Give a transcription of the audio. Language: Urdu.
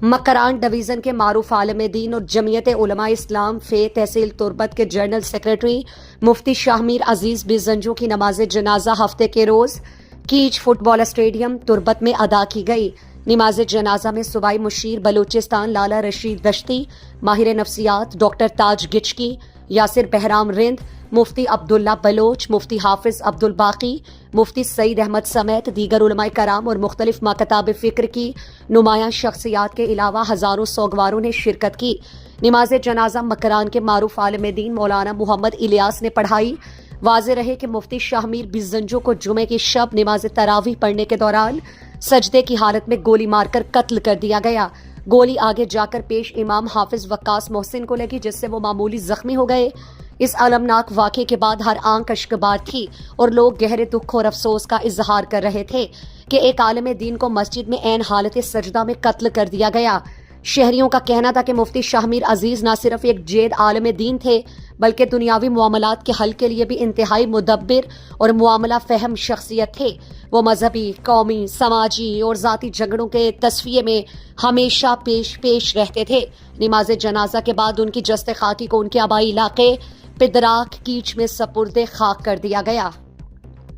مکران ڈویژن کے معروف عالم دین اور جمعیت علماء اسلام فے تحصیل تربت کے جنرل سیکریٹری مفتی شاہ میر عزیز بزنجو کی نماز جنازہ ہفتے کے روز کیچ فٹ بال اسٹیڈیم تربت میں ادا کی گئی۔ نماز جنازہ میں صوبائی مشیر بلوچستان لالا رشید دشتی، ماہر نفسیات ڈاکٹر تاج گچکی، یاسر بہرام رند، مفتی عبداللہ بلوچ، مفتی حافظ عبدالباقی، مفتی سعید احمد سمیت دیگر علماء کرام اور مختلف مکاتب فکر کی نمایاں شخصیات کے علاوہ ہزاروں سوگواروں نے شرکت کی۔ نماز جنازہ مکران کے معروف عالم دین مولانا محمد الیاس نے پڑھائی۔ واضح رہے کہ مفتی شاہ میر بزنجو کو جمعے کی شب نماز تراویح پڑھنے کے دوران سجدے کی حالت میں گولی مار کر قتل کر دیا گیا۔ گولی آگے جا کر پیش امام حافظ وقاص محسن کو لگی، جس سے وہ معمولی زخمی ہو گئے۔ اس المناک واقعے کے بعد ہر آنکھ اشکبار تھی اور لوگ گہرے دکھ اور افسوس کا اظہار کر رہے تھے کہ ایک عالم دین کو مسجد میں عین حالت سجدہ میں قتل کر دیا گیا۔ شہریوں کا کہنا تھا کہ مفتی شاہ میر عزیز نہ صرف ایک جید عالم دین تھے بلکہ دنیاوی معاملات کے حل کے لیے بھی انتہائی مدبر اور معاملہ فہم شخصیت تھے۔ وہ مذہبی، قومی، سماجی اور ذاتی جھگڑوں کے تصفیے میں ہمیشہ پیش رہتے تھے۔ نماز جنازہ کے بعد ان کی جسد خاکی کو ان کے آبائی علاقے پدراک کیچ میں سپرد خاک کر دیا گیا۔